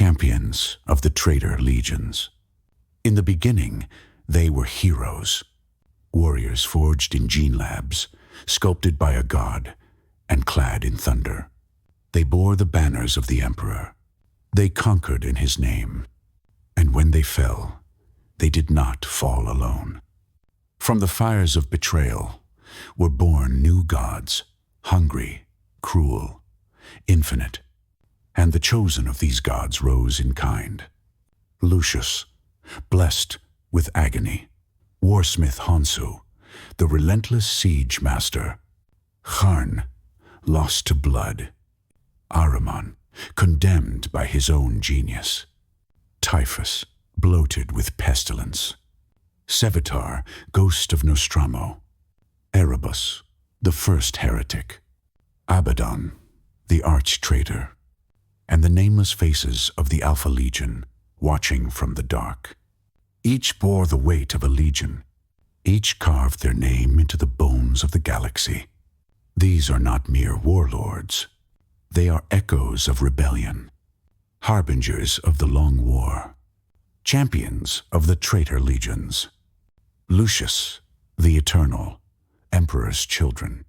champions of the Traitor Legions. In the beginning, they were heroes, warriors forged in gene labs, sculpted by a god, and clad in thunder. They bore the banners of the Emperor. They conquered in his name. And when they fell, they did not fall alone. From the fires of betrayal were born new gods, hungry, cruel, infinite. And the chosen of these gods rose in kind. Lucius, blessed with agony. Warsmith Honsou, the relentless siege master. Kharn, lost to blood. Ahriman, condemned by his own genius. Typhus, bloated with pestilence. Sevatar, ghost of Nostromo. Erebus, the first heretic. Abaddon, the arch-traitor. And the nameless faces of the Alpha Legion, watching from the dark. Each bore the weight of a legion. Each carved their name into the bones of the galaxy. These are not mere warlords. They are echoes of rebellion, harbingers of the long war, champions of the Traitor Legions. Lucius, the Eternal, Emperor's children.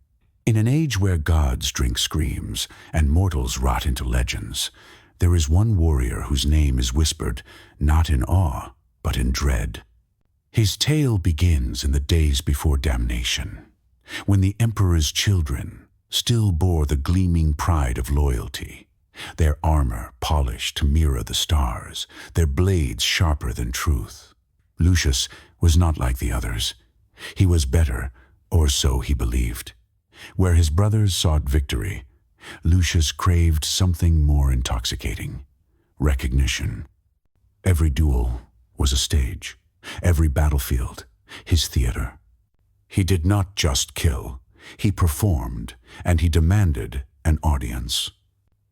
In an age where gods drink screams and mortals rot into legends, there is one warrior whose name is whispered not in awe, but in dread. His tale begins in the days before damnation, when the Emperor's children still bore the gleaming pride of loyalty, their armor polished to mirror the stars, their blades sharper than truth. Lucius was not like the others. He was better, or so he believed. Where his brothers sought victory, Lucius craved something more intoxicating: recognition. Every duel was a stage, every battlefield his theater. He did not just kill, he performed, and he demanded an audience.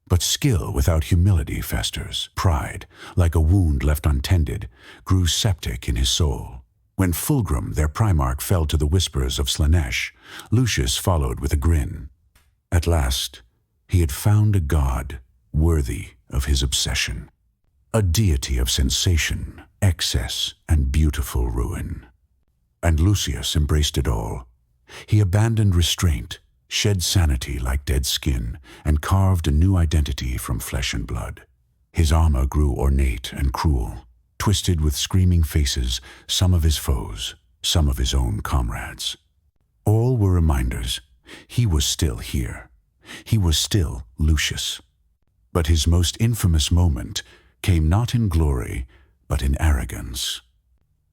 But skill without humility festers. Pride, like a wound left untended, grew septic in his soul. When Fulgrim, their primarch, fell to the whispers of Slaanesh, Lucius followed with a grin. At last, he had found a god worthy of his obsession. A deity of sensation, excess, and beautiful ruin. And Lucius embraced it all. He abandoned restraint, shed sanity like dead skin, and carved a new identity from flesh and blood. His armor grew ornate and cruel, twisted with screaming faces, some of his foes, some of his own comrades. All were reminders. He was still here. He was still Lucius. But his most infamous moment came not in glory, but in arrogance.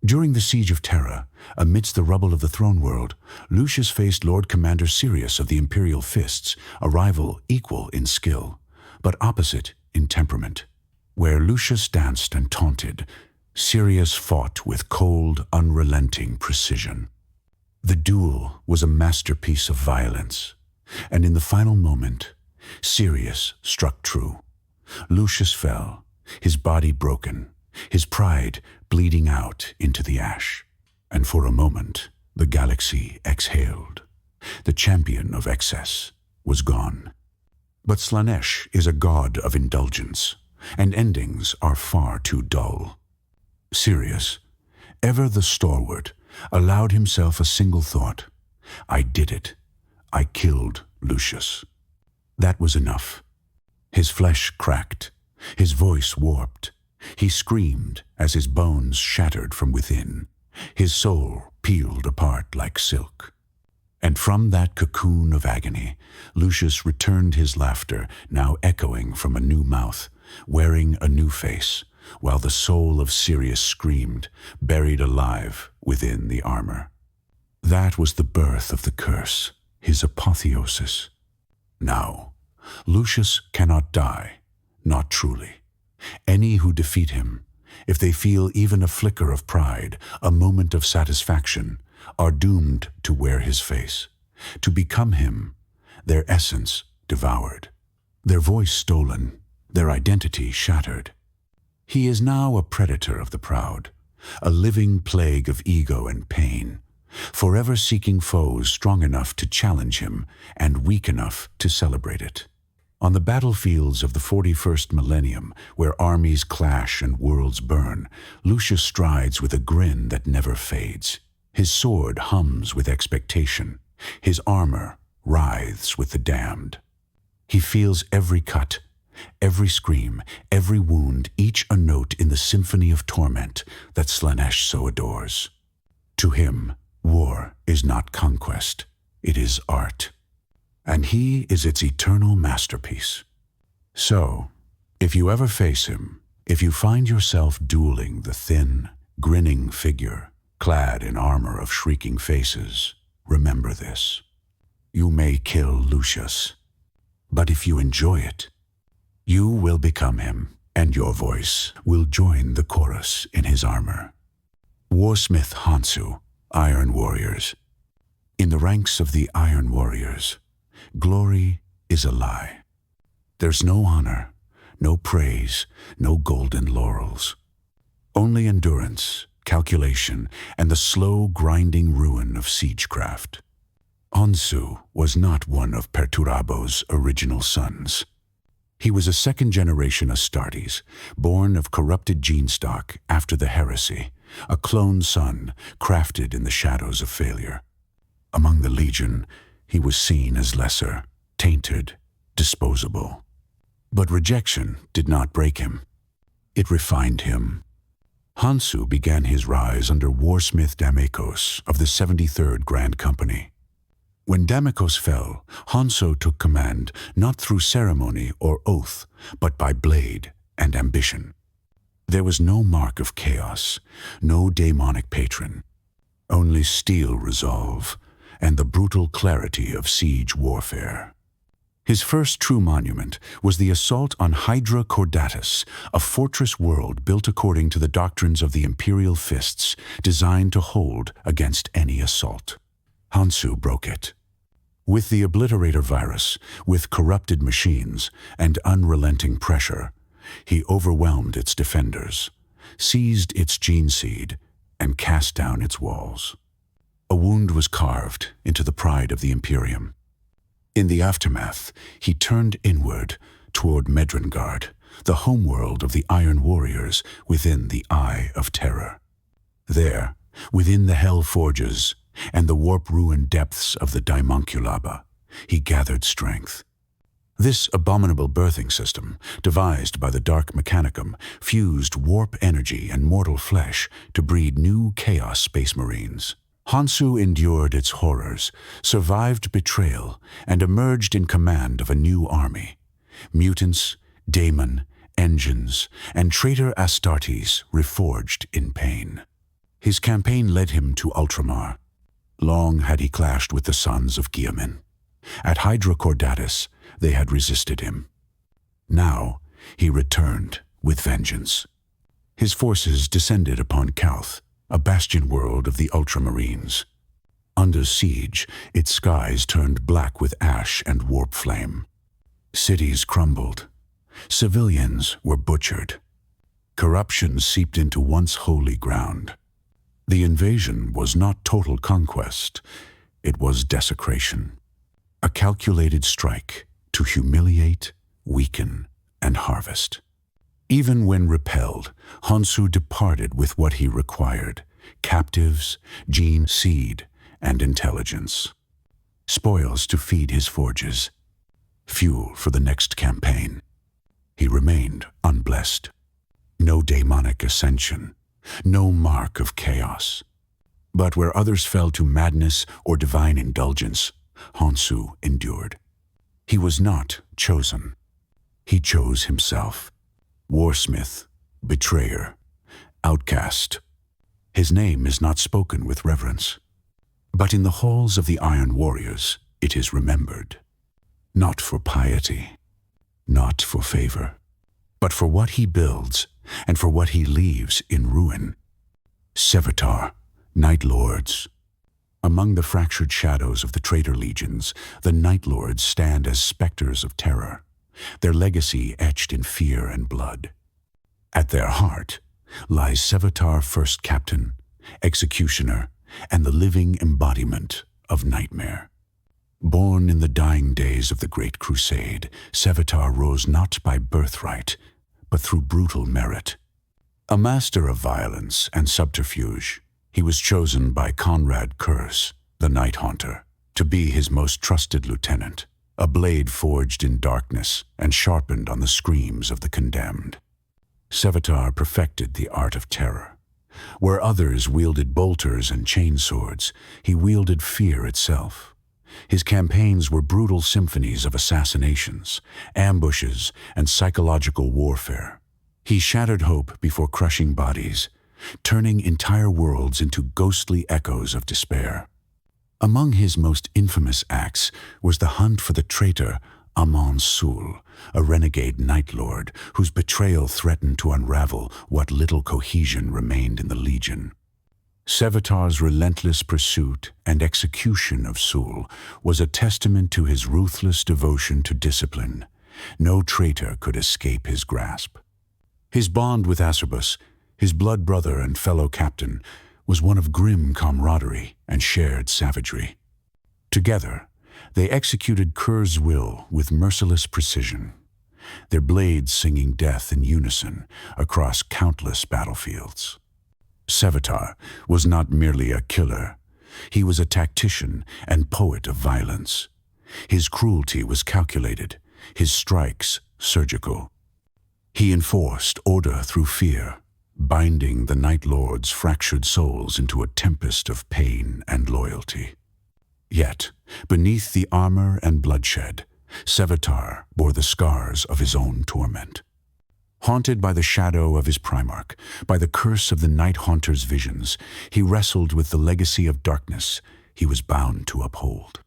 During the Siege of Terra, amidst the rubble of the throne world, Lucius faced Lord Commander Sirius of the Imperial Fists, a rival equal in skill, but opposite in temperament. Where Lucius danced and taunted, Sirius fought with cold, unrelenting precision. The duel was a masterpiece of violence, and in the final moment, Sirius struck true. Lucius fell, his body broken, his pride bleeding out into the ash. And for a moment, the galaxy exhaled. The champion of excess was gone. But Slaanesh is a god of indulgence, and endings are far too dull. Sirius, ever the stalwart, allowed himself a single thought: I did it. I killed Lucius. That was enough. His flesh cracked, his voice warped. He screamed as his bones shattered from within, his soul peeled apart like silk. And from that cocoon of agony, Lucius returned his laughter, now echoing from a new mouth, wearing a new face, while the soul of Sirius screamed, buried alive within the armor. That was the birth of the curse, his apotheosis. Now, Lucius cannot die, not truly. Any who defeat him, if they feel even a flicker of pride, a moment of satisfaction, are doomed to wear his face, to become him, their essence devoured, their voice stolen, their identity shattered. He is now a predator of the proud, a living plague of ego and pain, forever seeking foes strong enough to challenge him and weak enough to celebrate it. On the battlefields of the 41st millennium, where armies clash and worlds burn, Lucius strides with a grin that never fades. His sword hums with expectation. His armor writhes with the damned. He feels every cut, every scream, every wound, each a note in the symphony of torment that Slaanesh so adores. To him, war is not conquest, it is art. And he is its eternal masterpiece. So, if you ever face him, if you find yourself dueling the thin, grinning figure, clad in armor of shrieking faces, remember this. You may kill Lucius, but if you enjoy it, you will become him, and your voice will join the chorus in his armor. Warsmith Honsou, Iron Warriors. In the ranks of the Iron Warriors, glory is a lie. There's no honor, no praise, no golden laurels. Only endurance, calculation, and the slow grinding ruin of siegecraft. Honsou was not one of Perturabo's original sons. He was a second-generation Astartes, born of corrupted gene stock after the Heresy, a clone son crafted in the shadows of failure. Among the Legion, he was seen as lesser, tainted, disposable. But rejection did not break him. It refined him. Honsou began his rise under Warsmith Damekos of the 73rd Grand Company. When Damekos fell, Honsou took command not through ceremony or oath, but by blade and ambition. There was no mark of chaos, no daemonic patron, only steel resolve and the brutal clarity of siege warfare. His first true monument was the assault on Hydra Caudatus, a fortress world built according to the doctrines of the Imperial Fists, designed to hold against any assault. Honsou broke it. With the Obliterator virus, with corrupted machines, and unrelenting pressure, he overwhelmed its defenders, seized its gene seed, and cast down its walls. A wound was carved into the pride of the Imperium. In the aftermath, he turned inward toward Medrengard, the homeworld of the Iron Warriors within the Eye of Terror. There, within the Hell Forges and the warp-ruined depths of the Daemonculaba, he gathered strength. This abominable birthing system, devised by the Dark Mechanicum, fused warp energy and mortal flesh to breed new Chaos Space Marines. Honsou endured its horrors, survived betrayal, and emerged in command of a new army. Mutants, daemon, engines, and traitor Astartes reforged in pain. His campaign led him to Ultramar. Long had he clashed with the sons of Guilliman. At Hydra Caudatus, they had resisted him. Now, he returned with vengeance. His forces descended upon Calth, a bastion world of the Ultramarines. Under siege, its skies turned black with ash and warp flame. Cities crumbled. Civilians were butchered. Corruption seeped into once holy ground. The invasion was not total conquest, it was desecration. A calculated strike to humiliate, weaken, and harvest. Even when repelled, Honsou departed with what he required: captives, gene seed, and intelligence. Spoils to feed his forges. Fuel for the next campaign. He remained unblessed. No daemonic ascension. No mark of chaos. But where others fell to madness or divine indulgence, Honsou endured. He was not chosen. He chose himself. Warsmith, betrayer, outcast. His name is not spoken with reverence. But in the halls of the Iron Warriors, it is remembered. Not for piety, not for favor, but for what he builds and for what he leaves in ruin. Sevatar, Night Lords. Among the fractured shadows of the Traitor Legions, the Night Lords stand as specters of terror, their legacy etched in fear and blood. At their heart lies Sevatar, First Captain, Executioner, and the living embodiment of nightmare. Born in the dying days of the Great Crusade, Sevatar rose not by birthright, but through brutal merit. A master of violence and subterfuge, he was chosen by Conrad Curse, the Night Haunter, to be his most trusted lieutenant, a blade forged in darkness and sharpened on the screams of the condemned. Sevatar perfected the art of terror. Where others wielded bolters and chainswords, he wielded fear itself. His campaigns were brutal symphonies of assassinations, ambushes, and psychological warfare. He shattered hope before crushing bodies, turning entire worlds into ghostly echoes of despair. Among his most infamous acts was the hunt for the traitor Honsou, a renegade night lord whose betrayal threatened to unravel what little cohesion remained in the Legion. Sevatar's relentless pursuit and execution of Sul was a testament to his ruthless devotion to discipline. No traitor could escape his grasp. His bond with Erebus, his blood brother and fellow captain, was one of grim camaraderie and shared savagery. Together, they executed Kur's will with merciless precision, their blades singing death in unison across countless battlefields. Sevatar was not merely a killer. He was a tactician and poet of violence. His cruelty was calculated, his strikes surgical. He enforced order through fear, binding the Night Lord's fractured souls into a tempest of pain and loyalty. Yet, beneath the armor and bloodshed, Sevatar bore the scars of his own torment. Haunted by the shadow of his Primarch, by the curse of the Night Haunter's visions, he wrestled with the legacy of darkness he was bound to uphold.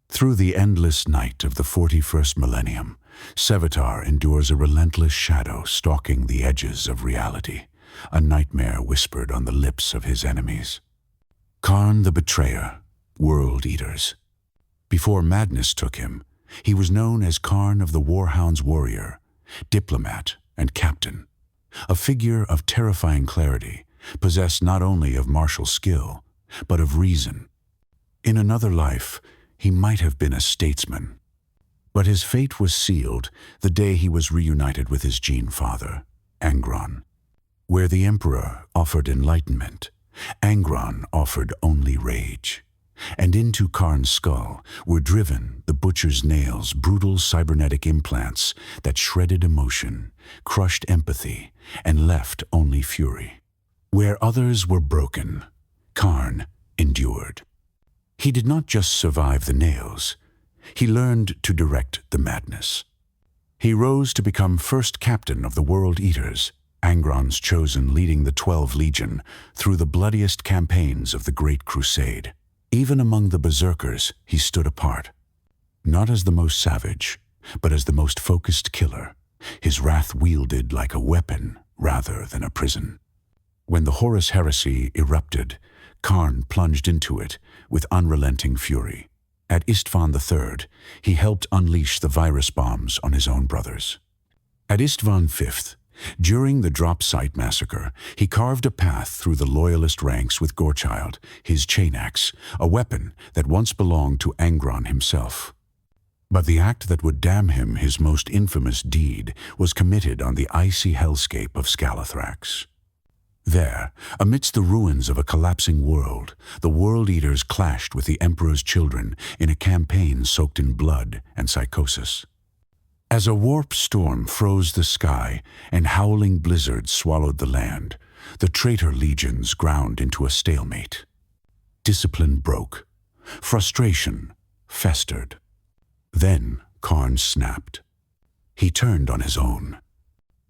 Through the endless night of the 41st millennium, Sevatar endures a relentless shadow stalking the edges of reality, a nightmare whispered on the lips of his enemies. Kharn the Betrayer, World Eaters. Before madness took him, he was known as Kharn of the Warhound's warrior, diplomat, and captain, a figure of terrifying clarity, possessed not only of martial skill, but of reason. In another life, he might have been a statesman. But his fate was sealed the day he was reunited with his gene father, Angron. Where the Emperor offered enlightenment, Angron offered only rage. And into Kharn's skull were driven the butcher's nails, brutal cybernetic implants that shredded emotion, crushed empathy, and left only fury. Where others were broken, Kharn endured. He did not just survive the nails. He learned to direct the madness. He rose to become first captain of the World Eaters, Angron's chosen, leading the 12 Legion through the bloodiest campaigns of the Great Crusade. Even among the berserkers, he stood apart. Not as the most savage, but as the most focused killer, his wrath wielded like a weapon rather than a prison. When the Horus Heresy erupted, Kharn plunged into it with unrelenting fury. At Istvan III, he helped unleash the virus bombs on his own brothers. At Istvan V, during the Drop Site massacre, he carved a path through the loyalist ranks with Gorechild, his chain axe, a weapon that once belonged to Angron himself. But the act that would damn him, his most infamous deed, was committed on the icy hellscape of Scalathrax. There, amidst the ruins of a collapsing world, the World Eaters clashed with the Emperor's children in a campaign soaked in blood and psychosis. As a warp storm froze the sky and howling blizzards swallowed the land, the Traitor Legions ground into a stalemate. Discipline broke. Frustration festered. Then Kharn snapped. He turned on his own.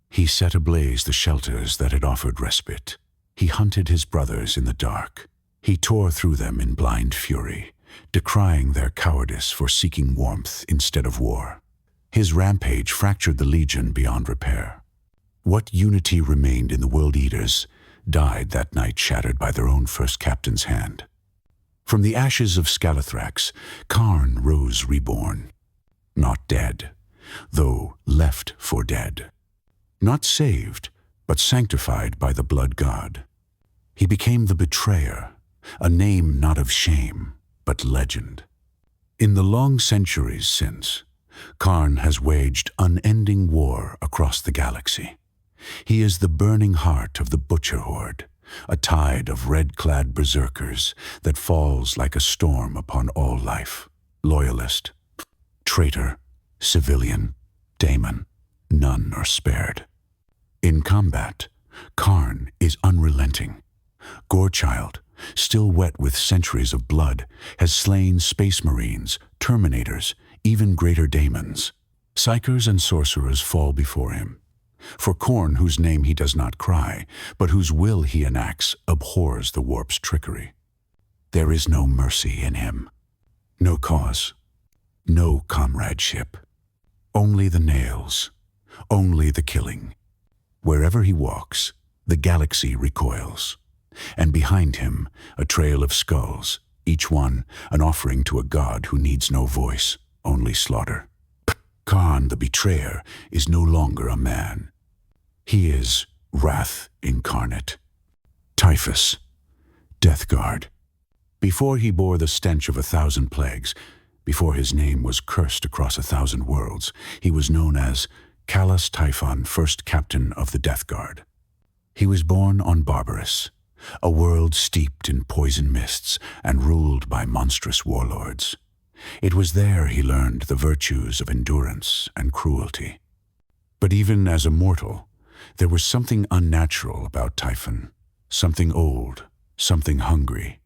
He set ablaze the shelters that had offered respite. He hunted his brothers in the dark. He tore through them in blind fury, decrying their cowardice for seeking warmth instead of war. His rampage fractured the Legion beyond repair. What unity remained in the World Eaters died that night, shattered by their own first captain's hand. From the ashes of Scalathrax, Kharn rose reborn. Not dead, though left for dead. Not saved, but sanctified by the blood god. He became the Betrayer, a name not of shame, but legend. In the long centuries since, Kharn has waged unending war across the galaxy. He is the burning heart of the Butcher Horde, a tide of red-clad berserkers that falls like a storm upon all life. Loyalist, traitor, civilian, daemon, none are spared. In combat, Kharn is unrelenting. Gorechild, still wet with centuries of blood, has slain space marines, terminators, even greater daemons. Psychers and sorcerers fall before him. For Khorne, whose name he does not cry, but whose will he enacts, abhors the warp's trickery. There is no mercy in him. No cause. No comradeship. Only the nails. Only the killing. Wherever he walks, the galaxy recoils. And behind him, a trail of skulls, each one an offering to a god who needs no voice, only slaughter. Kharn, the betrayer, is no longer a man. He is wrath incarnate. Typhus, death guard. Before he bore the stench of 1,000 plagues, before his name was cursed across 1,000 worlds, he was known as Callus Typhon, first captain of the Death Guard. He was born on Barbarous, a world steeped in poison mists and ruled by monstrous warlords. It was there he learned the virtues of endurance and cruelty. But even as a mortal, there was something unnatural about Typhon, something old, something hungry.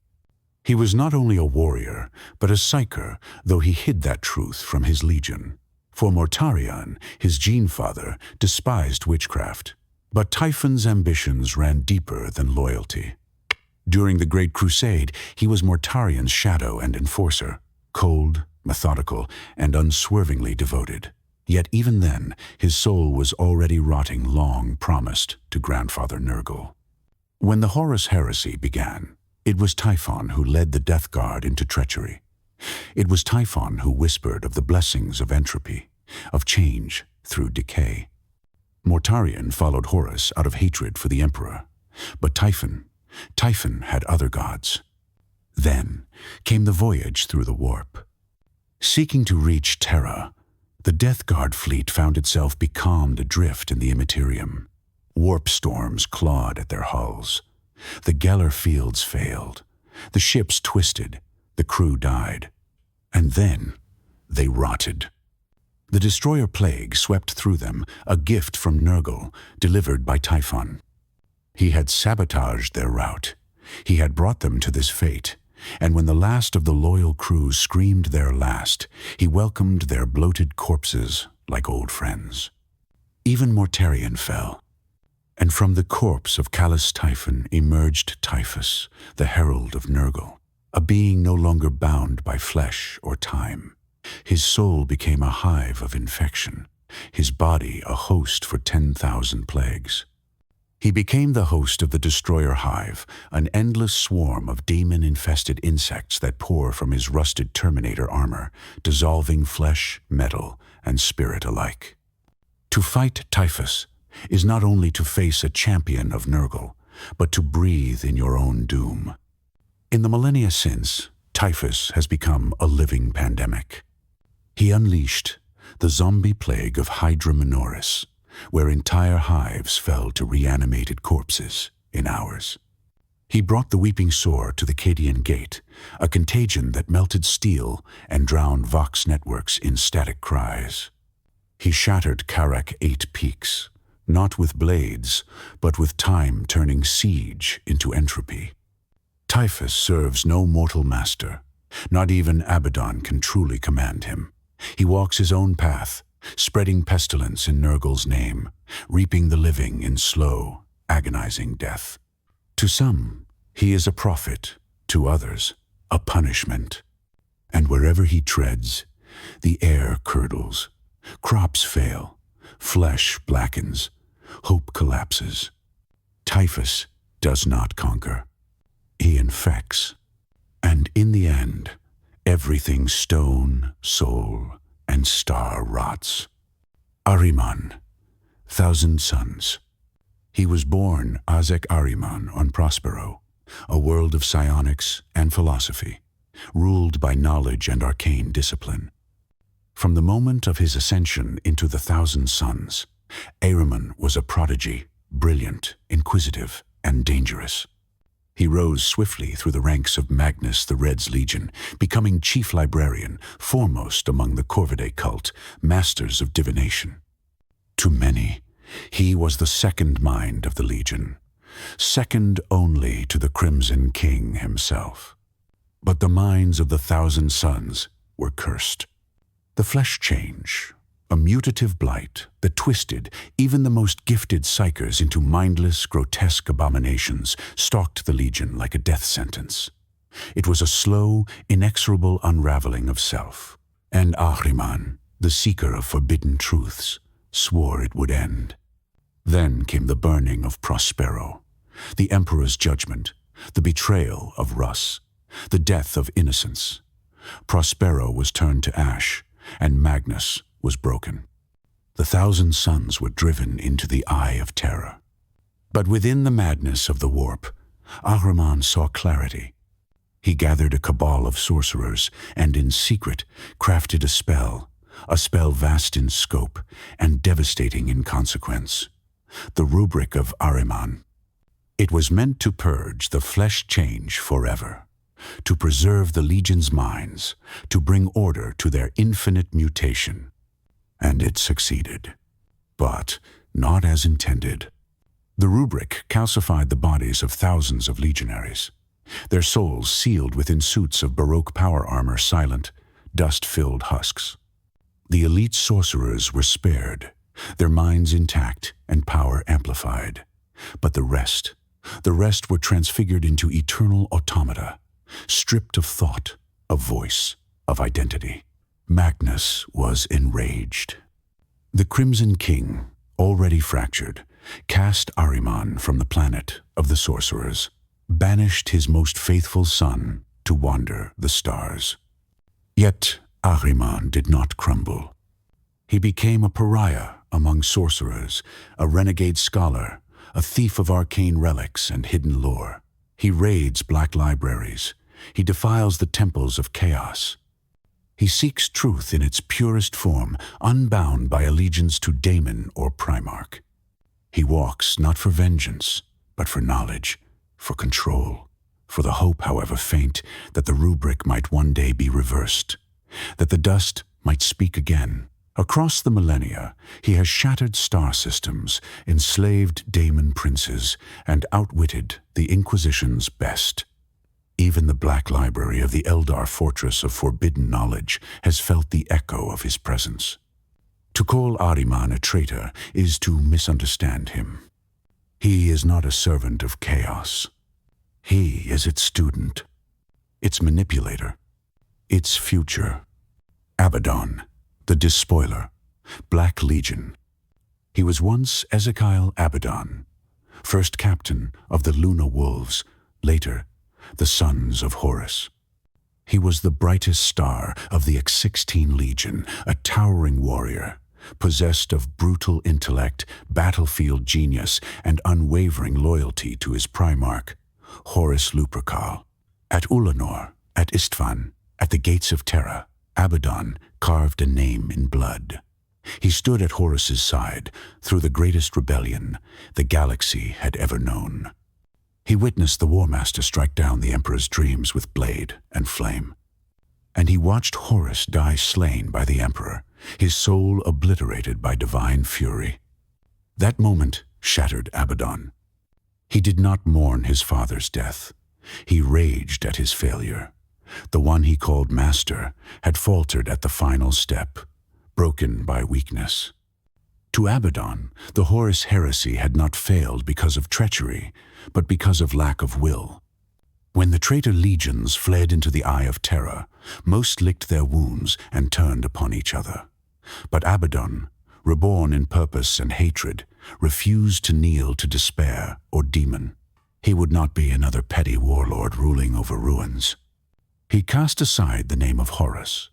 He was not only a warrior, but a psyker, though he hid that truth from his legion. For Mortarion, his gene-father, despised witchcraft. But Typhon's ambitions ran deeper than loyalty. During the Great Crusade, he was Mortarion's shadow and enforcer, cold, methodical, and unswervingly devoted. Yet even then, his soul was already rotting long promised to grandfather Nurgle. When the Horus Heresy began, it was Typhon who led the Death Guard into treachery. It was Typhon who whispered of the blessings of entropy, of change through decay. Mortarion followed Horus out of hatred for the Emperor, but Typhon had other gods. Then came the voyage through the warp. Seeking to reach Terra, the Death Guard fleet found itself becalmed adrift in the Imperium. Warp storms clawed at their hulls. The Geller fields failed. The ships twisted. The crew died. And then they rotted. The destroyer plague swept through them, a gift from Nurgle, delivered by Typhon. He had sabotaged their route. He had brought them to this fate, and when the last of the loyal crew screamed their last, he welcomed their bloated corpses like old friends. Even Mortarion fell, and from the corpse of Callus Typhon emerged Typhus, the herald of Nurgle, a being no longer bound by flesh or time. His soul became a hive of infection, his body a host for 10,000 plagues. He became the host of the Destroyer Hive, an endless swarm of demon-infested insects that pour from his rusted Terminator armor, dissolving flesh, metal, and spirit alike. To fight Typhus is not only to face a champion of Nurgle, but to breathe in your own doom. In the millennia since, Typhus has become a living pandemic. He unleashed the zombie plague of Hydra Minoris, where entire hives fell to reanimated corpses in hours. He brought the Weeping Sore to the Cadian Gate, a contagion that melted steel and drowned Vox networks in static cries. He shattered Karak 8 peaks, not with blades, but with time turning siege into entropy. Typhus serves no mortal master. Not even Abaddon can truly command him. He walks his own path, spreading pestilence in Nurgle's name, reaping the living in slow, agonizing death. To some, he is a prophet, to others, a punishment. And wherever he treads, the air curdles, crops fail, flesh blackens, hope collapses. Typhus does not conquer. He infects. And in the end, everything stone, soul, and star rots. Ahriman, 1,000 Sons. He was born Ahzek Ahriman on Prospero, a world of psionics and philosophy. ruled by knowledge and arcane discipline. From the moment of his ascension into the Thousand Suns, Ahriman was a prodigy, brilliant, inquisitive, and dangerous. He rose swiftly through the ranks of Magnus the Red's Legion, becoming chief librarian, foremost among the Corvidae cult, masters of divination. To many, he was the second mind of the Legion, second only to the Crimson King himself. But the minds of the Thousand Suns were cursed. The flesh change, a mutative blight that twisted even the most gifted psychers into mindless, grotesque abominations, stalked the Legion like a death sentence. It was a slow, inexorable unraveling of self, and Ahriman, the seeker of forbidden truths, swore it would end. Then came the burning of Prospero, the Emperor's judgment, the betrayal of Rus, the death of innocence. Prospero was turned to ash, and Magnus was broken. The Thousand Suns were driven into the Eye of Terror. But within the madness of the warp, Ahriman saw clarity. He gathered a cabal of sorcerers and in secret crafted a spell vast in scope and devastating in consequence. The rubric of Ahriman. It was meant to purge the flesh change forever, to preserve the Legion's minds, to bring order to their infinite mutation. And it succeeded. But not as intended. The rubric calcified the bodies of thousands of legionaries, their souls sealed within suits of Baroque power armor silent, dust-filled husks. The elite sorcerers were spared, their minds intact and power amplified. But the rest were transfigured into eternal automata, stripped of thought, of voice, of identity. Magnus was enraged. The Crimson King, already fractured, cast Ahriman from the planet of the sorcerers, banished his most faithful son to wander the stars. Yet Ahriman did not crumble. He became a pariah among sorcerers, a renegade scholar, a thief of arcane relics and hidden lore. He raids black libraries. He defiles the temples of chaos. He seeks truth in its purest form, unbound by allegiance to daemon or primarch. He walks not for vengeance, but for knowledge, for control, for the hope, however faint, that the rubric might one day be reversed, that the dust might speak again. Across the millennia, he has shattered star systems, enslaved daemon princes, and outwitted the Inquisition's best. Even the Black Library of the Eldar Fortress of Forbidden Knowledge has felt the echo of his presence. To call Ahriman a traitor is to misunderstand him. He is not a servant of chaos. He is its student, its manipulator, its future. Abaddon, the Despoiler, Black Legion. He was once Ezekiel Abaddon, first captain of the Luna Wolves, later the sons of Horus. He was the brightest star of the X-16 Legion, a towering warrior, possessed of brutal intellect, battlefield genius, and unwavering loyalty to his primarch, Horus Lupercal. At Ulanor, at Istvan, at the Gates of Terra, Abaddon carved a name in blood. He stood at Horus's side through the greatest rebellion the galaxy had ever known. He witnessed the War Master strike down the Emperor's dreams with blade and flame. And he watched Horus die slain by the Emperor, his soul obliterated by divine fury. That moment shattered Abaddon. He did not mourn his father's death. He raged at his failure. The one he called Master had faltered at the final step, broken by weakness. To Abaddon, the Horus Heresy had not failed because of treachery, but because of lack of will. When the Traitor Legions fled into the Eye of Terror, most licked their wounds and turned upon each other. But Abaddon, reborn in purpose and hatred, refused to kneel to despair or demon. He would not be another petty warlord ruling over ruins. He cast aside the name of Horus.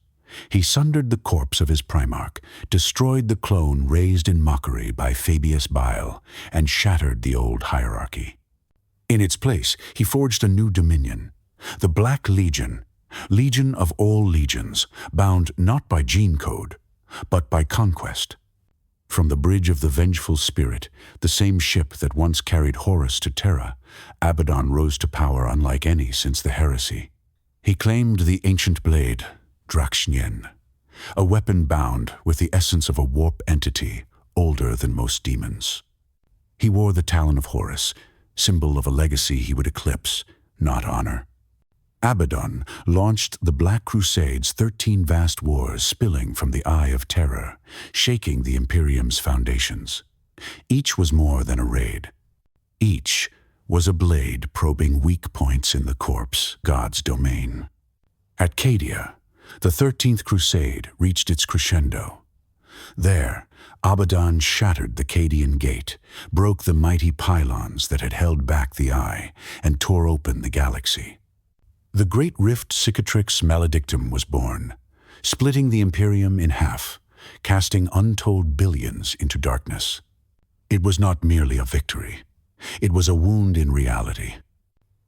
He sundered the corpse of his primarch, destroyed the clone raised in mockery by Fabius Bile, and shattered the old hierarchy. In its place, he forged a new dominion, the Black Legion, legion of all legions, bound not by gene code, but by conquest. From the bridge of the vengeful spirit, the same ship that once carried Horus to Terra, Abaddon rose to power unlike any since the Heresy. He claimed the ancient blade, Draxnien, a weapon bound with the essence of a warp entity older than most demons. He wore the talon of Horus, symbol of a legacy he would eclipse, not honor. Abaddon launched the Black Crusade's 13 vast wars spilling from the Eye of Terror, shaking the Imperium's foundations. Each was more than a raid. Each was a blade probing weak points in the corpse, God's domain. At Cadia, the 13th Crusade reached its crescendo. There, Abaddon shattered the Cadian gate, broke the mighty pylons that had held back the Eye, and tore open the galaxy. The Great Rift Cicatrix Maledictum was born, splitting the Imperium in half, casting untold billions into darkness. It was not merely a victory. It was a wound in reality.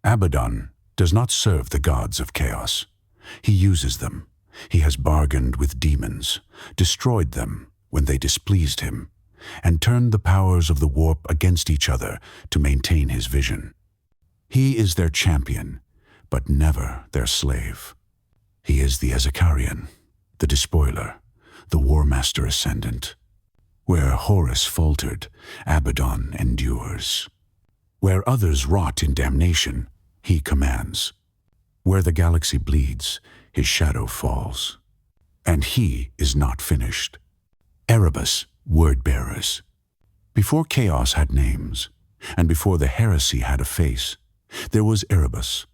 Abaddon does not serve the gods of chaos. He uses them. He has bargained with demons, destroyed them when they displeased him, and turned the powers of the warp against each other to maintain his vision. He is their champion, but never their slave. He is the Ezekarian, the Despoiler, the War Master Ascendant. Where Horus faltered, Abaddon endures. Where others rot in damnation, he commands. Where the galaxy bleeds, his shadow falls. And he is not finished. Erebus, word-bearers. Before chaos had names, and before the heresy had a face, there was Erebus.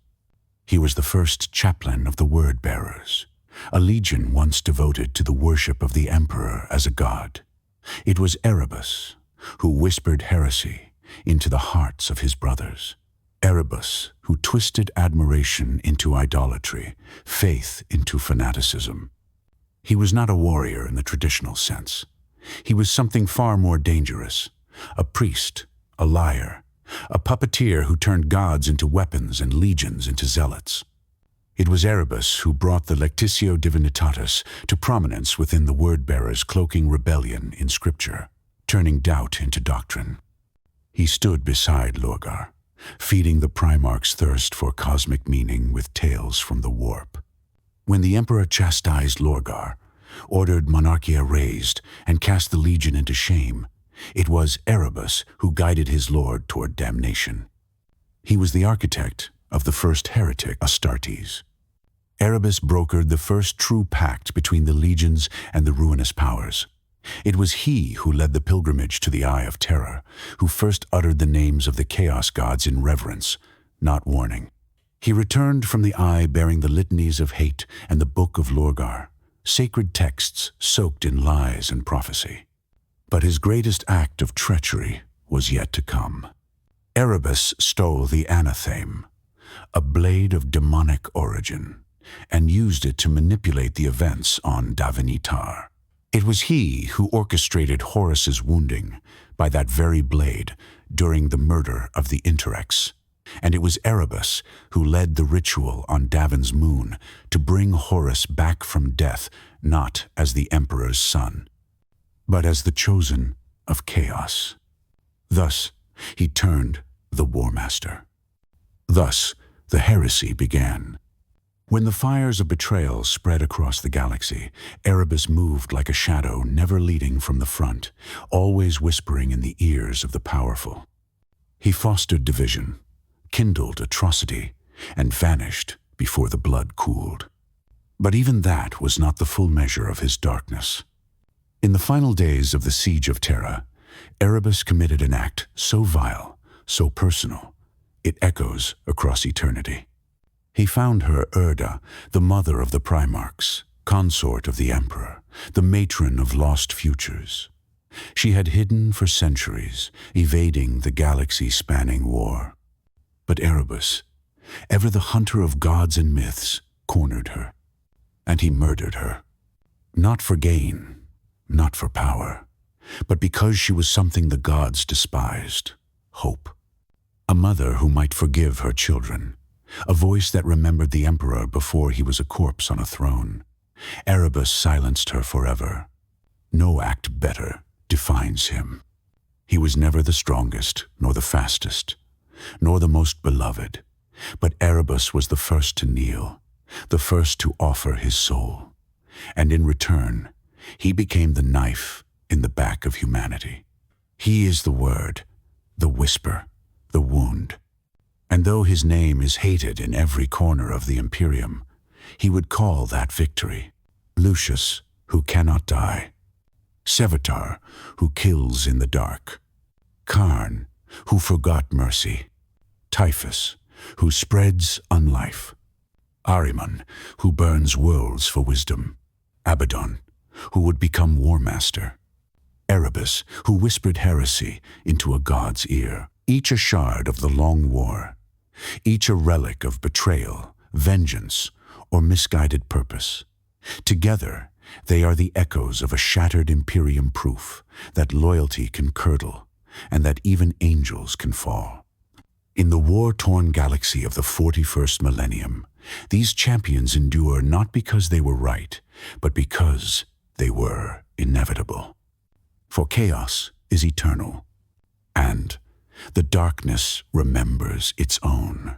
He was the first chaplain of the word-bearers, a legion once devoted to the worship of the emperor as a god. It was Erebus who whispered heresy into the hearts of his brothers. Erebus who twisted admiration into idolatry, faith into fanaticism. He was not a warrior in the traditional sense. He was something far more dangerous, a priest, a liar, a puppeteer who turned gods into weapons and legions into zealots. It was Erebus who brought the Lectitio Divinitatis to prominence within the word-bearers, cloaking rebellion in scripture, turning doubt into doctrine. He stood beside Lorgar, feeding the Primarch's thirst for cosmic meaning with tales from the warp. When the Emperor chastised Lorgar, ordered Monarchia razed, and cast the Legion into shame, it was Erebus who guided his lord toward damnation. He was the architect of the first heretic, Astartes. Erebus brokered the first true pact between the legions and the ruinous powers. It was he who led the pilgrimage to the Eye of Terror, who first uttered the names of the Chaos Gods in reverence, not warning. He returned from the Eye bearing the litanies of hate and the Book of Lorgar, sacred texts soaked in lies and prophecy. But his greatest act of treachery was yet to come. Erebus stole the anatheme, a blade of demonic origin, and used it to manipulate the events on Davenitar. It was he who orchestrated Horus's wounding by that very blade during the murder of the Interrex, and it was Erebus who led the ritual on Davin's moon to bring Horus back from death, not as the Emperor's son, but as the chosen of chaos. Thus, he turned the War Master. Thus, the heresy began. When the fires of betrayal spread across the galaxy, Erebus moved like a shadow, never leading from the front, always whispering in the ears of the powerful. He fostered division, kindled atrocity, and vanished before the blood cooled. But even that was not the full measure of his darkness. In the final days of the Siege of Terra, Erebus committed an act so vile, so personal, it echoes across eternity. He found her Erda, the mother of the Primarchs, consort of the Emperor, the matron of lost futures. She had hidden for centuries, evading the galaxy-spanning war. But Erebus, ever the hunter of gods and myths, cornered her, and he murdered her. Not for gain, not for power, but because she was something the gods despised, hope. A mother who might forgive her children, a voice that remembered the Emperor before he was a corpse on a throne. Erebus silenced her forever. No act better defines him. He was never the strongest, nor the fastest, nor the most beloved, but Erebus was the first to kneel, the first to offer his soul, and in return, he became the knife in the back of humanity. He is the word, the whisper, the wound. And though his name is hated in every corner of the Imperium, he would call that victory. Lucius, who cannot die. Sevatar, who kills in the dark. Kharn, who forgot mercy. Typhus, who spreads unlife. Ahriman, who burns worlds for wisdom. Abaddon, who would become War Master. Erebus, who whispered heresy into a god's ear. Each a shard of the long war, each a relic of betrayal, vengeance, or misguided purpose. Together, they are the echoes of a shattered Imperium proof that loyalty can curdle and that even angels can fall. In the war-torn galaxy of the 41st millennium, these champions endure not because they were right, but because they were inevitable. For chaos is eternal, and the darkness remembers its own.